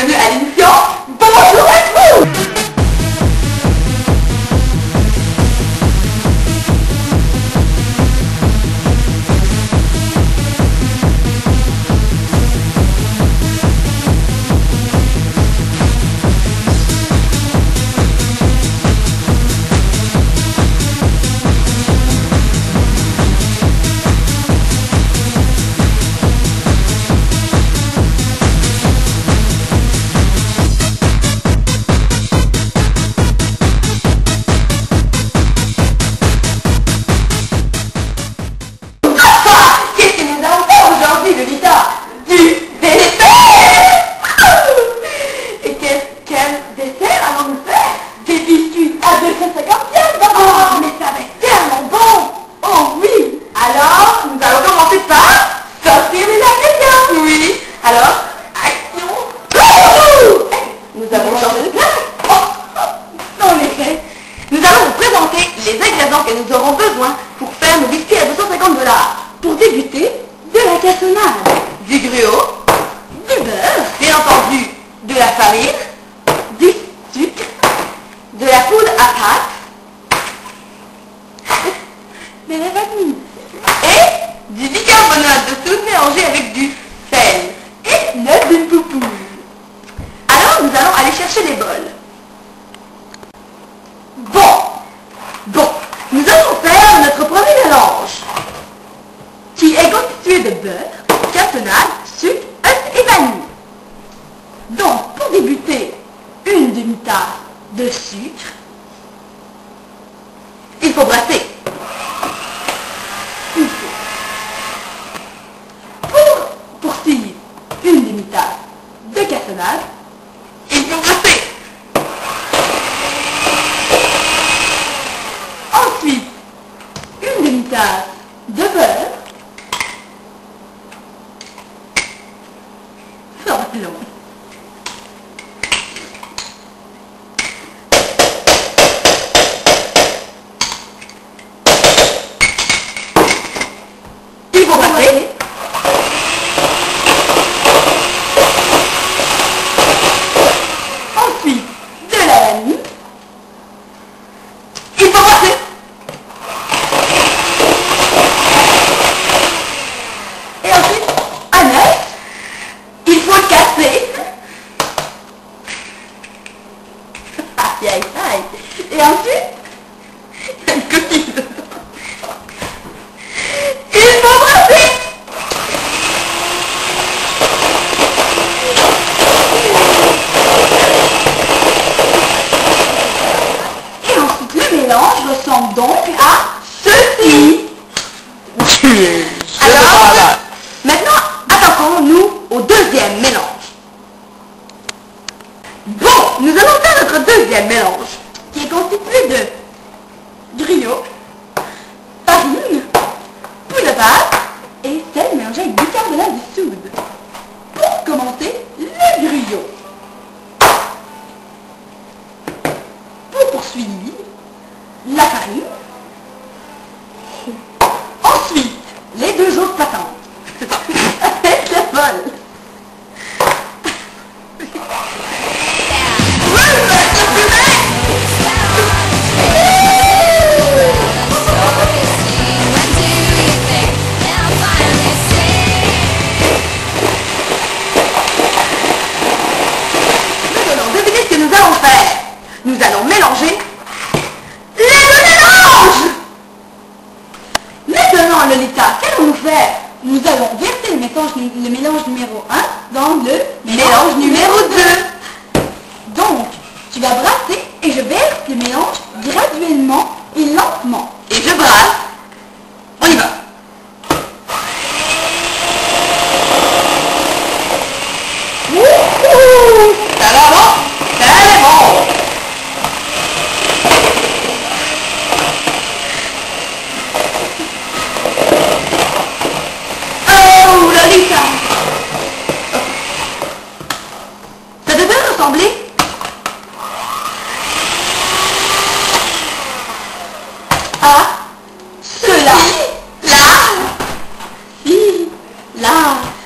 bienvenue à l'émission Bonjour à vous. Que nous aurons besoin pour faire nos biscuits à 250 $. Pour débuter, de la cassonade, du gruau, du beurre, bien entendu, de la farine, du sucre, de la poudre à pâte, de la vanille et du bicarbonate de soude mélangé avec du sel et de poupou. Alors nous allons aller chercher les bols. Bon. Nous allons faire notre premier mélange, qui est constitué de beurre, cassonade, sucre, œufs et vanille. Donc, pour débuter, une demi-tasse de sucre. Il faut brasser. Pour poursuivre, une demi-tasse de cassonade. Il faut brasser. Ensuite, une demi-tasse de beurre. Ça va long. Il faut brasser. Ensuite, de la vanille. Il faut brasser. Et ensuite, il y a une coquille dedans. Il faut brasser. Et ensuite, le mélange ressemble donc à ceci. Alors, maintenant, attaquons-nous au deuxième mélange. Bon, nous allons faire notre deuxième mélange, qui est constitué de gruau, farine, poudre à pâte et sel mélangé avec bicarbonate de soude. Pour commencer, le gruau. Pour poursuivre, la farine. Ensuite, les deux autres patentes. Avec le bol. Nous allons mélanger les deux mélanges. Maintenant, Lolita, qu'allons-nous faire? Nous allons verser le mélange numéro 1 dans le mélange numéro 2. Donc, tu vas brasser et je verse le mélange graduellement et lentement. Et je brasse. On y va. Wouhou! Ça va bon? Ça va bon! Ça devait ressembler à cela. Là.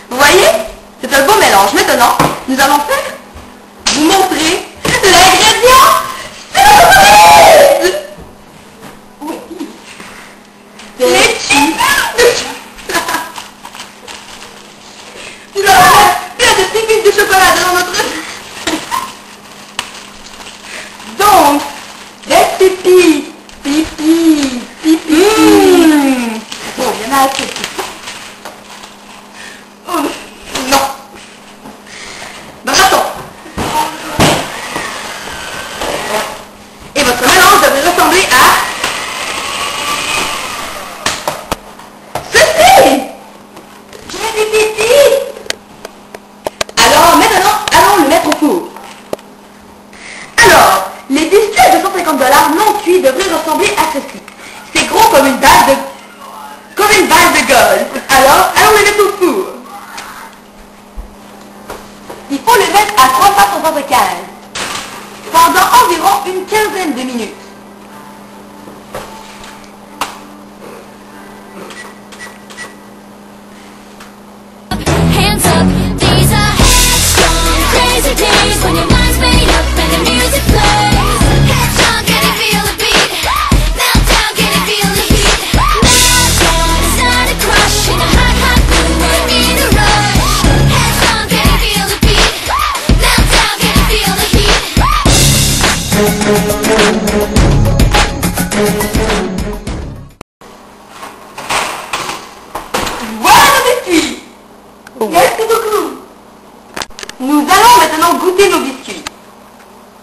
Vous voyez? C'est un beau mélange. Maintenant, nous allons faire Tu dois mettre plein de petites billes de chocolat dans notre... Donc, des pipi. Pipi. Pipi. Bon, il y en a assez. Non. Marathon. Et votre mélange devrait ressembler à... ceci. J'ai des pipi. Alors, maintenant, allons le mettre au four. Alors, les biscuits de 150 $ non cuits devraient ressembler à ceci. C'est gros comme une balle de golf. Alors, allons les mettre au four. Il faut le mettre à 375 pendant environ une quinzaine de minutes. Hands up, these are headstrong, crazy days when your mind's made up and the music plays. Headstrong, can you feel the beat? Meltdown, can you feel the heat? Meltdown, it's not a crush in a hot, hot mood, we're in a rush. Headstrong, can you feel the beat? Meltdown, can you feel the heat? Voilà nos biscuits. Merci beaucoup. Nous allons maintenant goûter nos biscuits.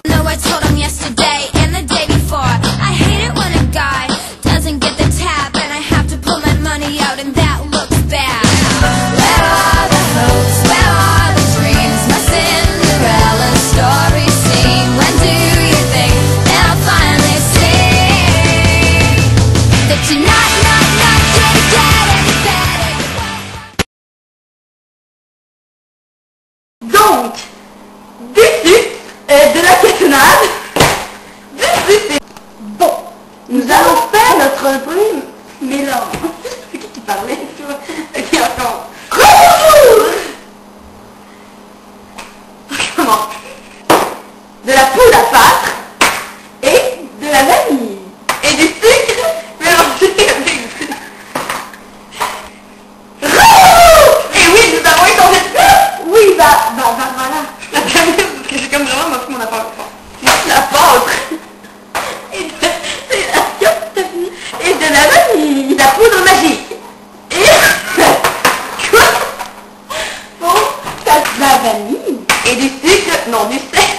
No, I told him yesterday and the day before. I hate it when a guy doesn't get the tab and I have to pull my money out and that looks bad. Where are the hopes? Where are the dreams? My Cinderella story scene. When do you think they'll finally see that you're not gonna get any better? Donc, du sucre, de la cassonade, du sucre. Bon, nous allons faire notre premier mélange. C'est qui parlait, tu vois? Et encore. Comment? De la poudre à pâte et de la vanille et du sucre mélangé avec du... Et oui, nous avons échangé de pâte. Oui, voilà. La caméra, parce que j'ai comme vraiment moqué mon appareil. La pâte. Et de la vanille. La poudre magique. Et... Quoi? Bon, ça de la vanille. Et du sucre, non, du sel.